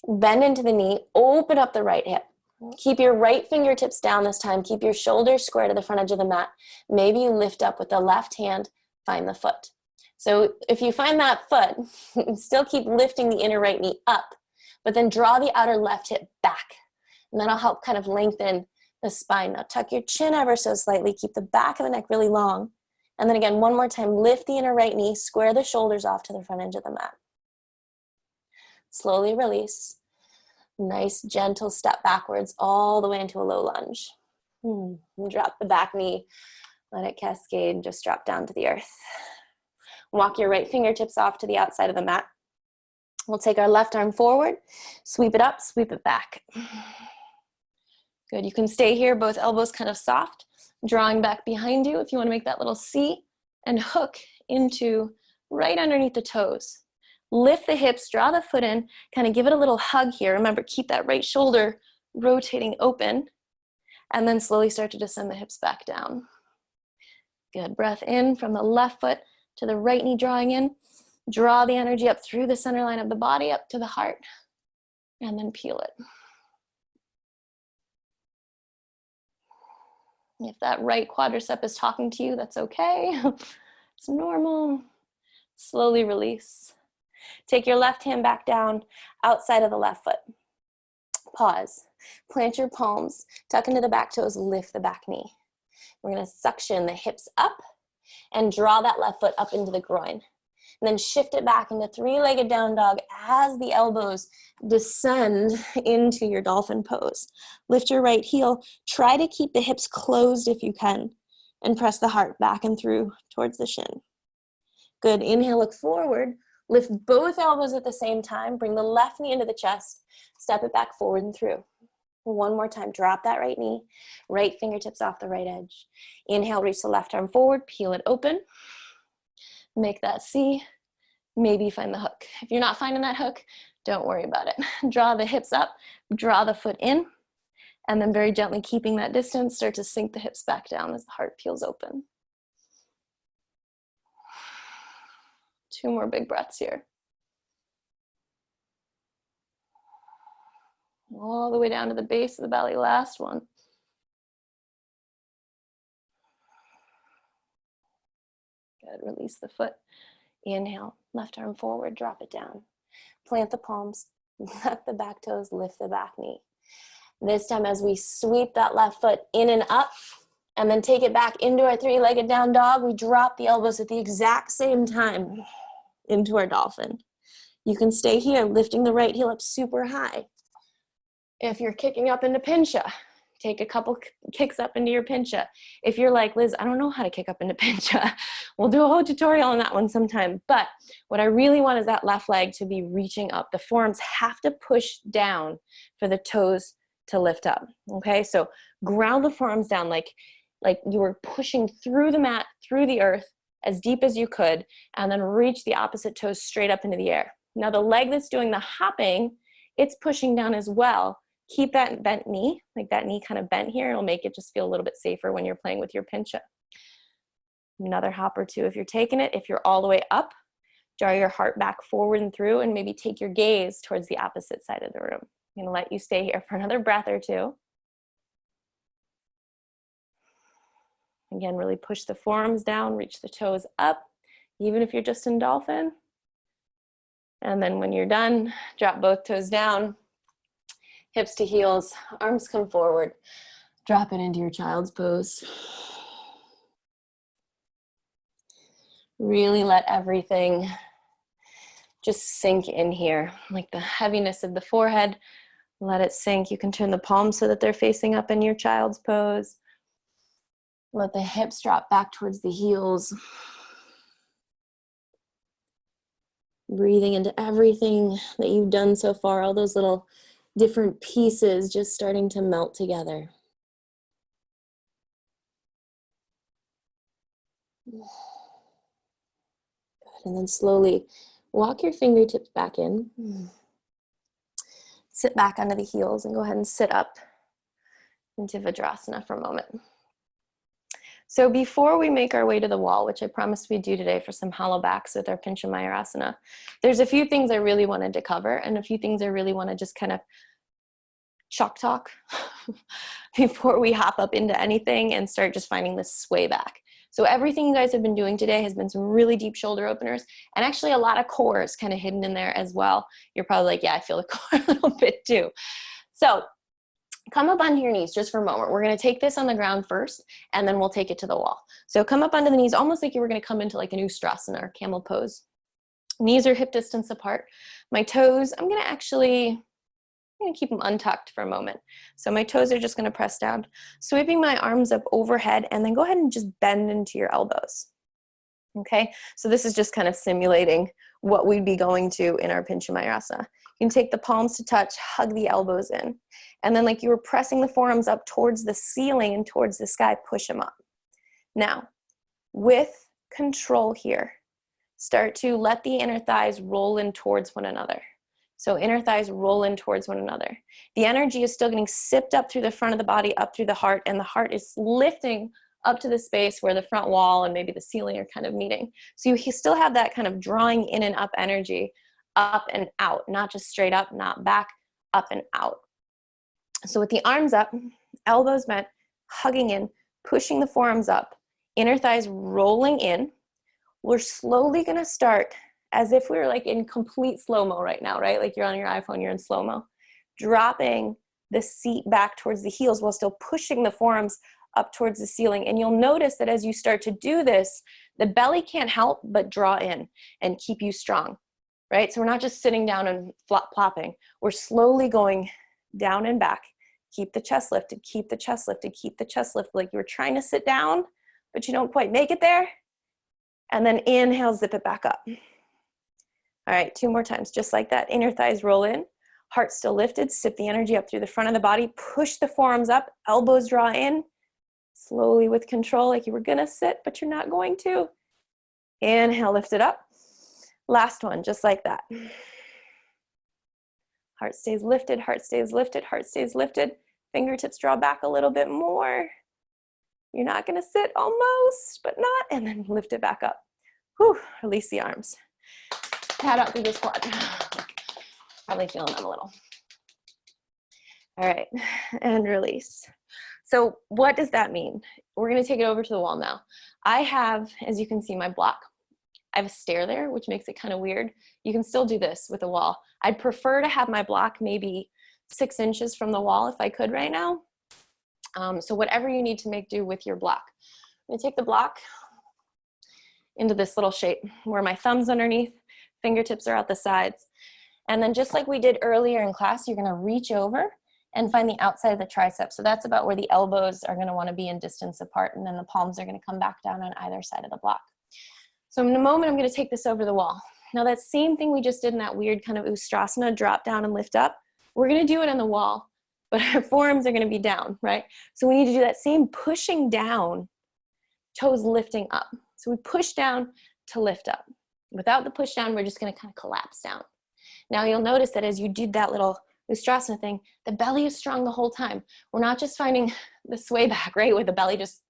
Bend into the knee, open up the right hip. Keep your right fingertips down this time. Keep your shoulders square to the front edge of the mat. Maybe you lift up with the left hand, find the foot. So if you find that foot, still keep lifting the inner right knee up, but then draw the outer left hip back. And that'll help kind of lengthen the spine. Now tuck your chin ever so slightly. Keep the back of the neck really long. And then again, one more time, lift the inner right knee, square the shoulders off to the front edge of the mat. Slowly release. Nice, gentle step backwards all the way into a low lunge. Drop the back knee. Let it cascade. Just drop down to the earth. Walk your right fingertips off to the outside of the mat. We'll take our left arm forward, sweep it up, sweep it back. Good. You can stay here, both elbows kind of soft, drawing back behind you if you want to make that little C, and hook into right underneath the toes. Lift the hips, draw the foot in, kind of give it a little hug here. Remember, keep that right shoulder rotating open, and then slowly start to descend the hips back down. Good. Breath in from the left foot to the right knee, drawing in. Draw the energy up through the center line of the body, up to the heart, and then peel it. If that right quadricep is talking to you, that's okay. It's normal. Slowly release. Take your left hand back down outside of the left foot. Pause. Plant your palms. Tuck into the back toes. Lift the back knee. We're going to suction the hips up and draw that left foot up into the groin. And then shift it back into three-legged down dog as the elbows descend into your dolphin pose. Lift your right heel. Try to keep the hips closed if you can, and press the heart back and through towards the shin. Good. Inhale, look forward. Lift both elbows at the same time. Bring the left knee into the chest. Step it back forward and through. One more time. Drop that right knee. Right fingertips off the right edge. Inhale, reach the left arm forward. Peel it open. Make that C. Maybe find the hook. If you're not finding that hook, don't worry about it. Draw the hips up. Draw the foot in. And then very gently, keeping that distance, start to sink the hips back down as the heart peels open. 2 more big breaths here. All the way down to the base of the belly. Last one. Good. Release the foot. Inhale. Left arm forward. Drop it down. Plant the palms. Let the back toes lift the back knee. This time as we sweep that left foot in and up, and then take it back into our three-legged down dog, we drop the elbows at the exact same time into our dolphin. You can stay here, lifting the right heel up super high. If you're kicking up into pincha, take a couple kicks up into your pincha. If you're like, Liz, I don't know how to kick up into pincha, we'll do a whole tutorial on that one sometime. But what I really want is that left leg to be reaching up. The forearms have to push down for the toes to lift up. Okay, so ground the forearms down like you were pushing through the mat, through the earth, as deep as you could, and then reach the opposite toes straight up into the air. Now the leg that's doing the hopping, it's pushing down as well. Keep that bent knee, like that knee kind of bent here. It'll make it just feel a little bit safer when you're playing with your pincha. Another hop or two if you're taking it. If you're all the way up, Draw your heart back forward and through, and maybe take your gaze towards the opposite side of the room. I'm going to let you stay here for another breath or two. Again, really push the forearms down, reach the toes up, even if you're just in dolphin. And then when you're done, drop both toes down, hips to heels, arms come forward. Drop it into your child's pose. Really let everything just sink in here, like the heaviness of the forehead. Let it sink. You can turn the palms so that they're facing up in your child's pose. Let the hips drop back towards the heels. Breathing into everything that you've done so far, all those little different pieces just starting to melt together. Good. And then slowly walk your fingertips back in. Sit back onto the heels and go ahead and sit up into Vajrasana for a moment. So before we make our way to the wall, which I promised we'd do today for some hollow backs with our Pincha Mayurasana, there's a few things I really wanted to cover and a few things I really want to just kind of chalk talk before we hop up into anything and start just finding this sway back. So everything you guys have been doing today has been some really deep shoulder openers, and actually a lot of core is kind of hidden in there as well. You're probably like, yeah, I feel the core a little bit too. So come up onto your knees just for a moment. We're going to take this on the ground first, and then we'll take it to the wall. So come up onto the knees, almost like you were going to come into like an Ustrasana or camel pose. Knees are hip distance apart. My toes, I'm going to keep them untucked for a moment. So my toes are just going to press down, sweeping my arms up overhead, and then go ahead and just bend into your elbows. Okay, so this is just kind of simulating what we'd be going to in our Pincha Mayurasana. You can take the palms to touch, hug the elbows in, and then like you were pressing the forearms up towards the ceiling and towards the sky, push them up. Now, with control here, start to let the inner thighs roll in towards one another. So inner thighs roll in towards one another. The energy is still getting sipped up through the front of the body, up through the heart, and the heart is lifting up to the space where the front wall and maybe the ceiling are kind of meeting. So you still have that kind of drawing in and up energy, up and out, not just straight up, not back, up and out. So with the arms up, elbows bent, hugging in, pushing the forearms up, inner thighs rolling in, we're slowly going to start as if we were like in complete slow-mo right now, right? Like you're on your iPhone, you're in slow-mo. Dropping the seat back towards the heels while still pushing the forearms up towards the ceiling. And you'll notice that as you start to do this, the belly can't help but draw in and keep you strong, right? So we're not just sitting down and plopping. We're slowly going down and back. Keep the chest lifted, keep the chest lifted, keep the chest lifted. Like you were trying to sit down, but you don't quite make it there. And then inhale, zip it back up. All right, 2 more times, just like that. Inner thighs roll in, heart still lifted, sip the energy up through the front of the body, push the forearms up, elbows draw in, slowly with control, like you were gonna sit, but you're not going to. Inhale, lift it up. Last one, just like that. Heart stays lifted, heart stays lifted, heart stays lifted. Fingertips draw back a little bit more. You're not gonna sit, almost, but not, and then lift it back up. Whew, release the arms. Pat out through the squat. Probably feeling them a little. All right, and release. So what does that mean? We're gonna take it over to the wall now. I have, as you can see, my block. I have a stair there, which makes it kind of weird. You can still do this with a wall. I'd prefer to have my block maybe 6 inches from the wall if I could right now. So whatever you need to make do with your block. I'm gonna take the block into this little shape where my thumb's underneath, fingertips are out the sides. And then just like we did earlier in class, you're gonna reach over and find the outside of the tricep. So that's about where the elbows are gonna wanna be in distance apart, and then the palms are gonna come back down on either side of the block. So in a moment, I'm gonna take this over the wall. Now that same thing we just did in that weird kind of Ustrasana, drop down and lift up, we're gonna do it on the wall, but our forearms are gonna be down, right? So we need to do that same pushing down, toes lifting up. So we push down to lift up. Without the push down, we're just gonna kind of collapse down. Now you'll notice that as you did that little Ustrasana thing, the belly is strong the whole time. We're not just finding the sway back, right, where the belly just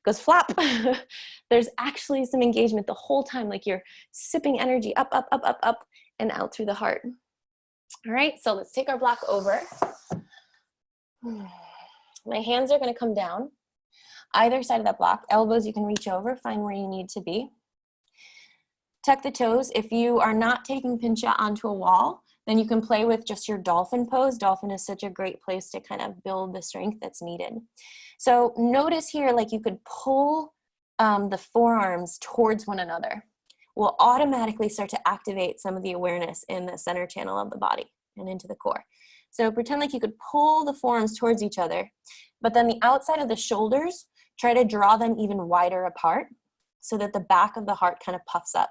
goes flop. There's actually some engagement the whole time, like you're sipping energy up, up, up, up, up, and out through the heart. All right, so let's take our block over. My hands are going to come down either side of that block. Elbows you can reach over, find where you need to be. Tuck the toes. If you are not taking pincha onto a wall, then you can play with just your dolphin pose. Dolphin is such a great place to kind of build the strength that's needed. So notice here, like you could pull the forearms towards one another. Will automatically start to activate some of the awareness in the center channel of the body and into the core. So pretend like you could pull the forearms towards each other, but then the outside of the shoulders, try to draw them even wider apart so that the back of the heart kind of puffs up.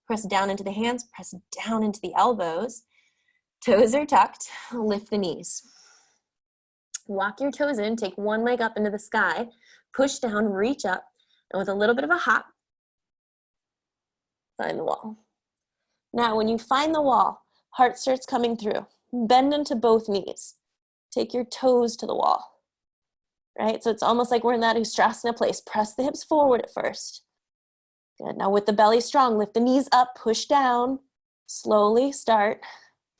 Press down into the hands, press down into the elbows. Toes are tucked, lift the knees. Walk your toes in, take one leg up into the sky, push down, reach up, and with a little bit of a hop, find the wall. Now, when you find the wall, heart starts coming through. Bend into both knees. Take your toes to the wall, right? So it's almost like we're in that Ustrasana place. Press the hips forward at first. Good. Now with the belly strong, lift the knees up, push down. Slowly start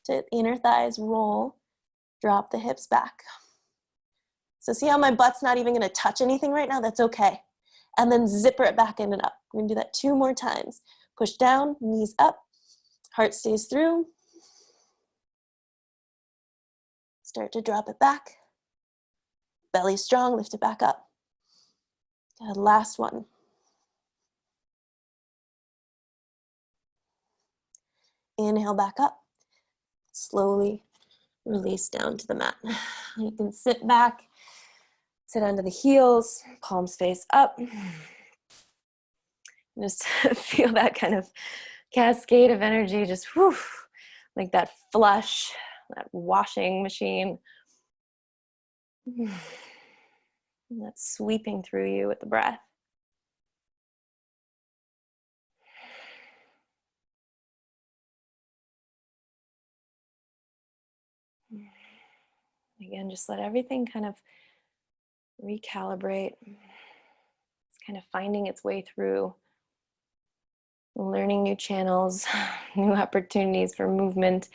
to inner thighs roll. Drop the hips back. So see how my butt's not even going to touch anything right now? That's okay. And then zipper it back in and up. We're going to do that 2 more times. Push down, knees up, heart stays through. Start to drop it back. Belly strong, lift it back up. Good. Last one. Inhale back up. Slowly release down to the mat. You can sit back, sit onto the heels, palms face up. Just feel that kind of cascade of energy, just whew, like that flush, that washing machine. That's sweeping through you with the breath. Again, just let everything kind of recalibrate. It's kind of finding its way through, learning new channels, new opportunities for movement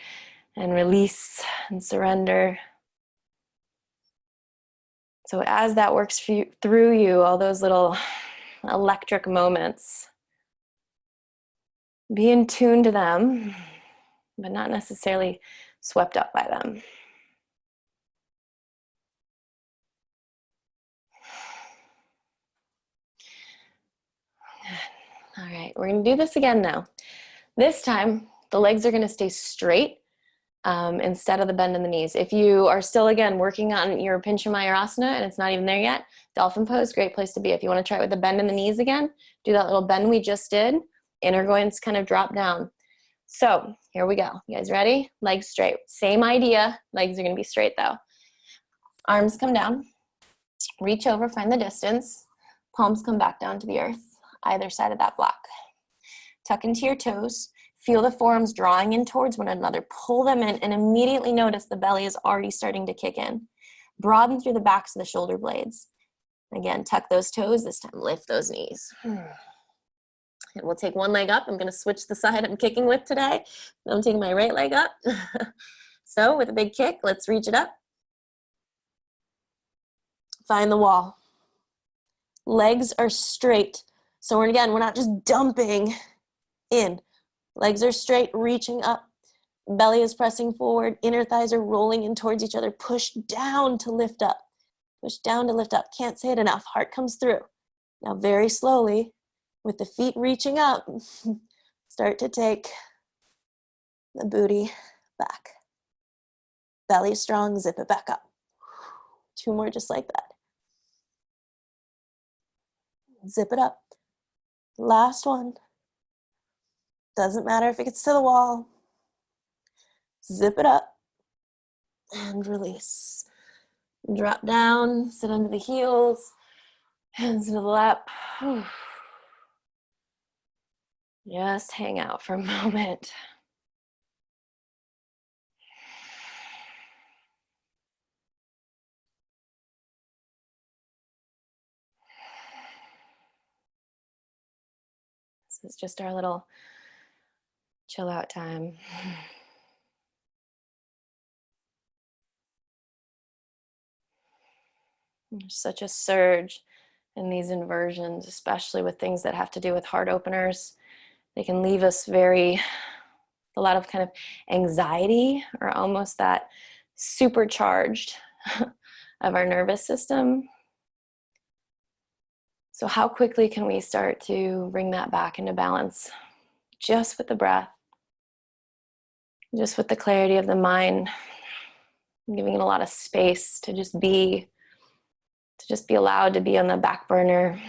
and release and surrender. So as that works through you, all those little electric moments, be in tune to them, but not necessarily swept up by them. All right, we're going to do this again now. This time, the legs are going to stay straight instead of the bend in the knees. If you are still, again, working on your Pincha Mayurasana and it's not even there yet, dolphin pose, great place to be. If you want to try it with the bend in the knees again, do that little bend we just did. Inner groins kind of drop down. So here we go. You guys ready? Legs straight. Same idea. Legs are going to be straight though. Arms come down. Reach over, find the distance. Palms come back down to the earth, either side of that block. Tuck into your toes. Feel the forearms drawing in towards one another. Pull them in and immediately notice the belly is already starting to kick in. Broaden through the backs of the shoulder blades. Again, tuck those toes. This time, lift those knees. And we'll take one leg up. I'm going to switch the side I'm kicking with today. I'm taking my right leg up. So with a big kick, let's reach it up. Find the wall. Legs are straight. So we're not just dumping in. Legs are straight, reaching up. Belly is pressing forward. Inner thighs are rolling in towards each other. Push down to lift up. Push down to lift up. Can't say it enough. Heart comes through. Now very slowly, with the feet reaching up, start to take the booty back. Belly strong, zip it back up. 2 more just like that. Zip it up. Last one. Doesn't matter if it gets to the wall. Zip it up and release. Drop down, sit under the heels, hands to the lap. Just hang out for a moment. This is just our little chill out time. There's such a surge in these inversions, especially with things that have to do with heart openers. They can leave us a lot of kind of anxiety, or almost that supercharged of our nervous system. So how quickly can we start to bring that back into balance? Just with the breath, just with the clarity of the mind, giving it a lot of space to just be allowed to be on the back burner,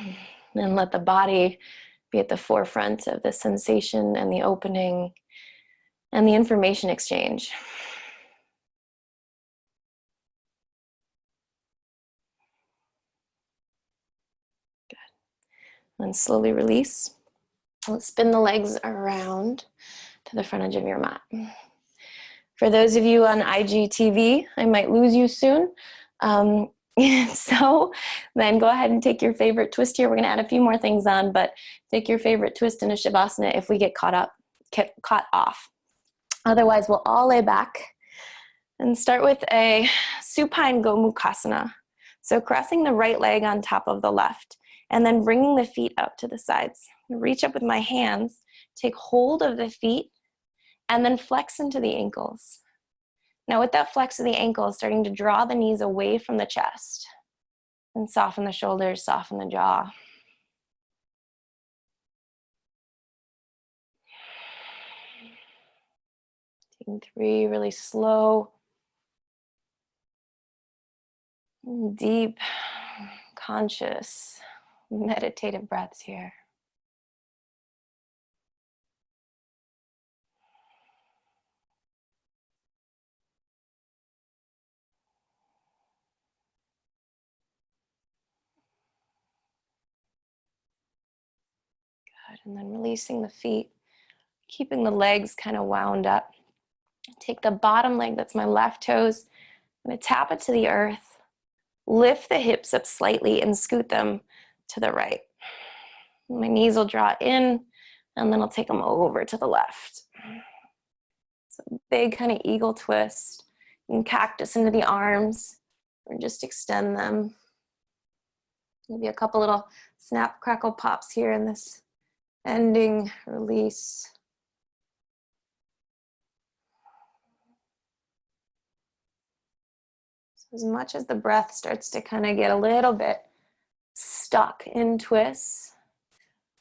and let the body be at the forefront of the sensation and the opening and the information exchange. Good. Then slowly release. Let's spin the legs around to the front edge of your mat. For those of you on IGTV, I might lose you soon. So then go ahead and take your favorite twist here. We're going to add a few more things on, but take your favorite twist in a Shavasana if we get caught off. Otherwise, we'll all lay back and start with a supine Gomukhasana. So crossing the right leg on top of the left, and then bringing the feet up to the sides. Reach up with my hands, take hold of the feet, and then flex into the ankles. Now with that flex of the ankles, starting to draw the knees away from the chest, and soften the shoulders, soften the jaw. Taking 3 really slow, deep, conscious, meditative breaths here. Good, and then releasing the feet, keeping the legs kind of wound up. Take the bottom leg, that's my left toes, I'm going to tap it to the earth, lift the hips up slightly and scoot them to the right. My knees will draw in, and then I'll take them over to the left. So big kind of eagle twist, and cactus into the arms, or just extend them. Maybe a couple little snap, crackle, pops here in this ending release. So as much as the breath starts to kind of get a little bit stuck in twists,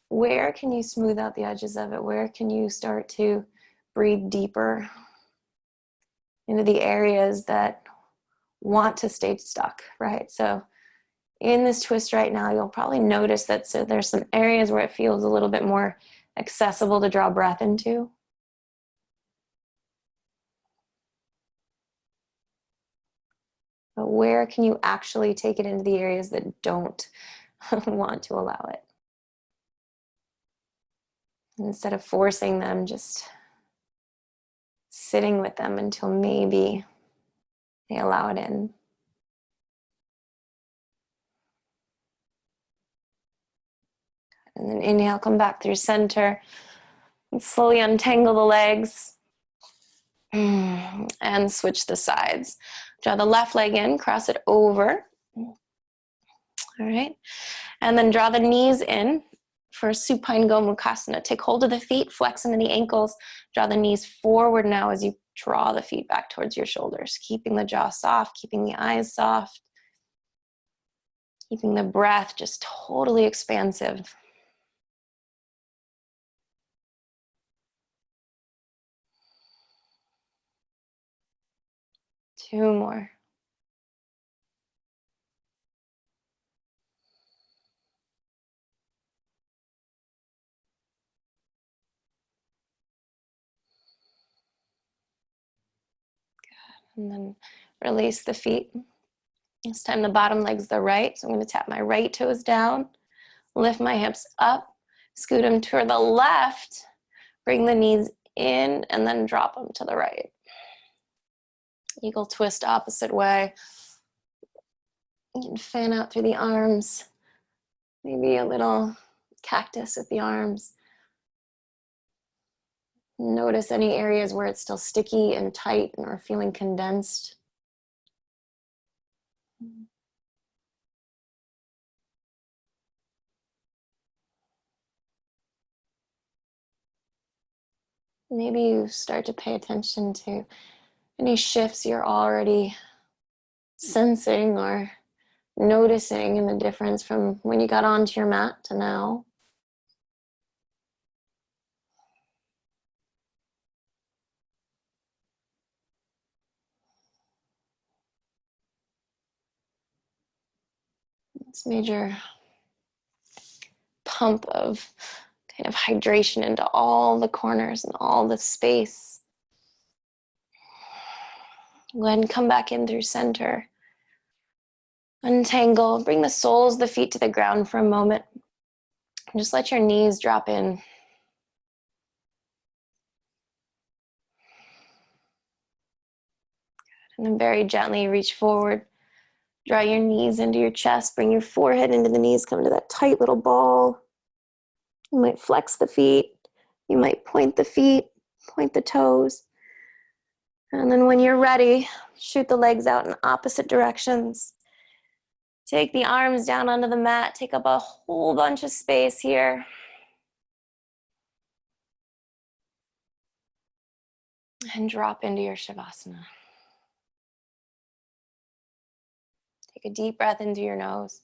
where can you smooth out the edges of it? Where can you start to breathe deeper into the areas that want to stay stuck, right? So in this twist right now, you'll probably notice that there's some areas where it feels a little bit more accessible to draw breath into. But where can you actually take it into the areas that don't want to allow it? Instead of forcing them, just sitting with them until maybe they allow it in. And then inhale, come back through center, and slowly untangle the legs, and switch the sides. Draw the left leg in, cross it over. All right, and then draw the knees in for supine Gomukhasana. Take hold of the feet, flex into the ankles, draw the knees forward now as you draw the feet back towards your shoulders, keeping the jaw soft, keeping the eyes soft, keeping the breath just totally expansive. Two more. And then release the feet. This time the bottom leg's the right, so I'm going to tap my right toes down, lift my hips up, scoot them to the left, bring the knees in, and then drop them to the right. Eagle twist opposite way. You can fan out through the arms, maybe a little cactus with the arms. Notice any areas where it's still sticky and tight or feeling condensed. Maybe you start to pay attention to any shifts you're already sensing or noticing in the difference from when you got onto your mat to now. This major pump of kind of hydration into all the corners and all the space. Go ahead and come back in through center. Untangle, bring the soles of the feet to the ground for a moment. And just let your knees drop in. And then very gently reach forward. Draw your knees into your chest. Bring your forehead into the knees. Come to that tight little ball. You might flex the feet. You might point the feet, point the toes. And then when you're ready, shoot the legs out in opposite directions. Take the arms down onto the mat. Take up a whole bunch of space here. And drop into your Shavasana. Take a deep breath into your nose.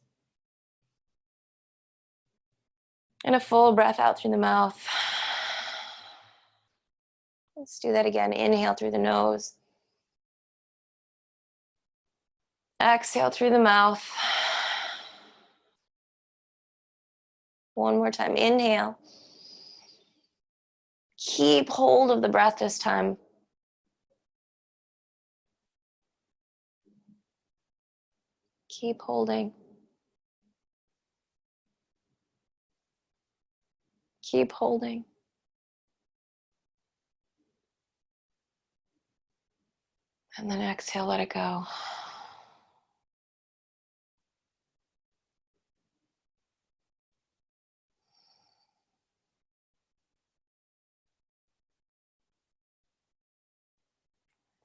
And a full breath out through the mouth. Let's do that again. Inhale through the nose. Exhale through the mouth. One more time. Inhale. Keep hold of the breath this time. Keep holding. Keep holding. And then exhale, let it go.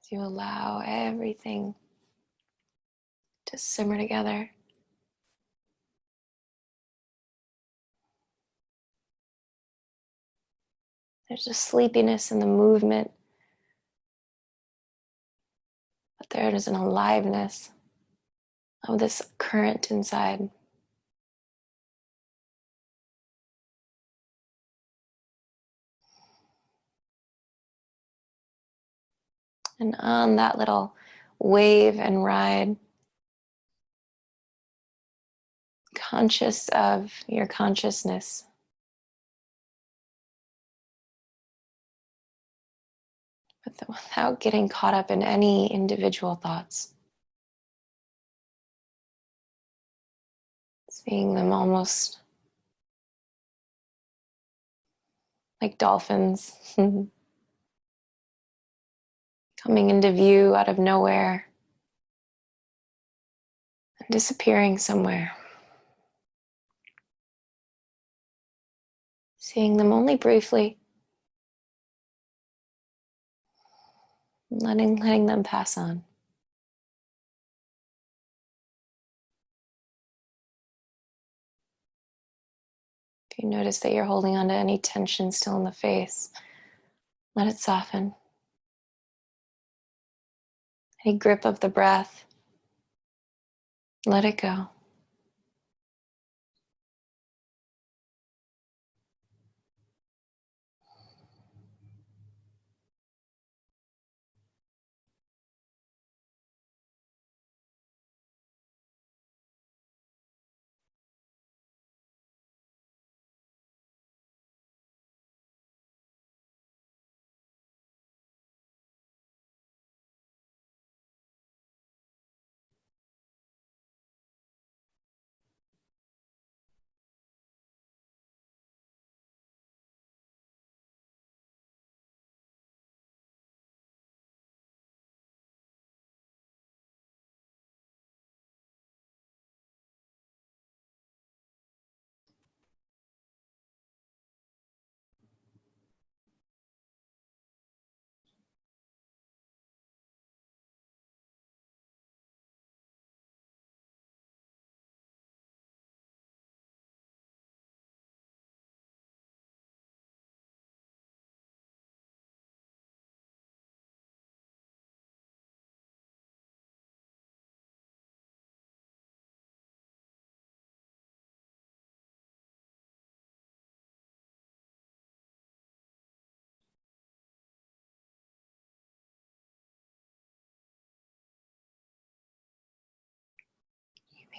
As you allow everything to simmer together. There's a sleepiness in the movement, but there is an aliveness of this current inside. And on that little wave and ride, conscious of your consciousness. But without getting caught up in any individual thoughts. Seeing them almost like dolphins coming into view out of nowhere and disappearing somewhere. Seeing them only briefly, letting them pass on. If you notice that you're holding on to any tension still in the face, let it soften. Any grip of the breath, let it go.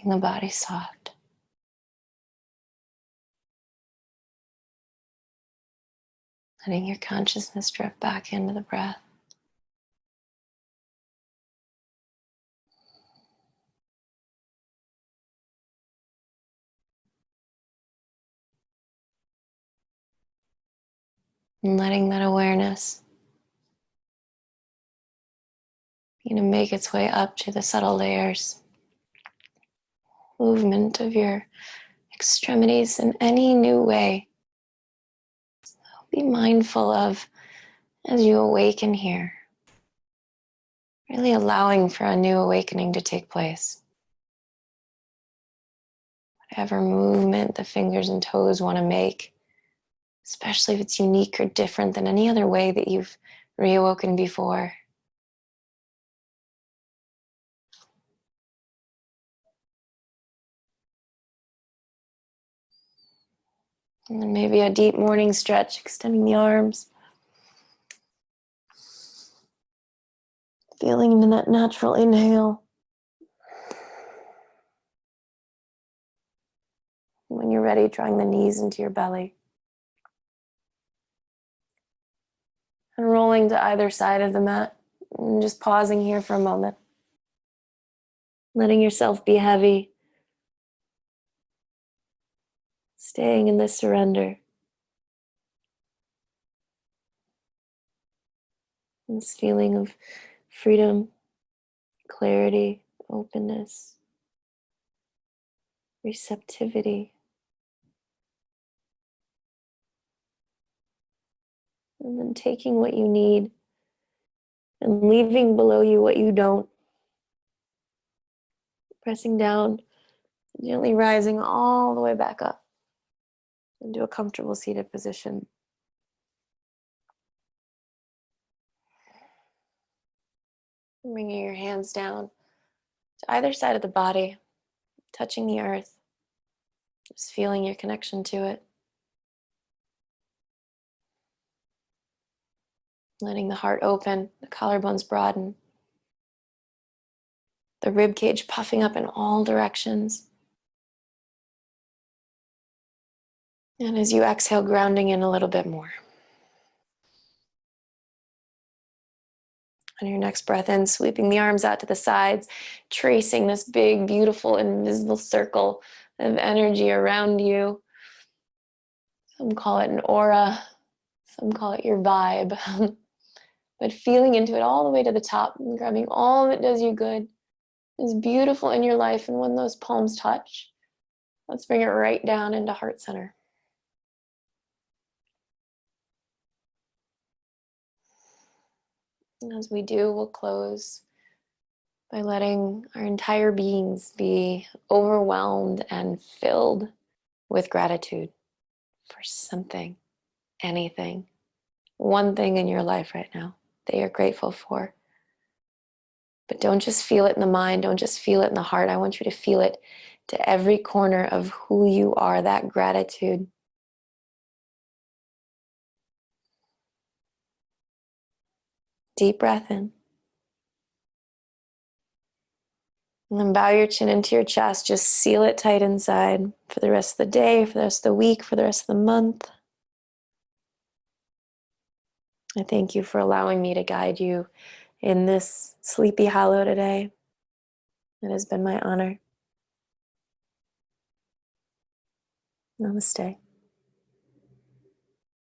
Keeping the body soft. Letting your consciousness drift back into the breath. And letting that awareness begin to make its way up to the subtle layers. Movement of your extremities in any new way. So be mindful of as you awaken here. Really allowing for a new awakening to take place. Whatever movement the fingers and toes want to make, especially if it's unique or different than any other way that you've reawoken before. And then maybe a deep morning stretch, extending the arms. Feeling into that natural inhale. When you're ready, drawing the knees into your belly. And rolling to either side of the mat. And just pausing here for a moment. Letting yourself be heavy. Staying in this surrender. This feeling of freedom, clarity, openness, receptivity. And then taking what you need and leaving below you what you don't. Pressing down, gently rising all the way back up into a comfortable seated position. Bringing your hands down to either side of the body, touching the earth, just feeling your connection to it. Letting the heart open, the collarbones broaden, the rib cage puffing up in all directions. And as you exhale, grounding in a little bit more. On your next breath in, sweeping the arms out to the sides, tracing this big, beautiful, invisible circle of energy around you. Some call it an aura, some call it your vibe. But feeling into it all the way to the top and grabbing all that does you good is beautiful in your life. And when those palms touch, let's bring it right down into heart center. And as we do, we'll close by letting our entire beings be overwhelmed and filled with gratitude for something, anything, one thing in your life right now that you're grateful for. But don't just feel it in the mind, don't just feel it in the heart. I want you to feel it to every corner of who you are, that gratitude. Deep breath in. And then bow your chin into your chest. Just seal it tight inside for the rest of the day, for the rest of the week, for the rest of the month. I thank you for allowing me to guide you in this sleepy hollow today. It has been my honor. Namaste.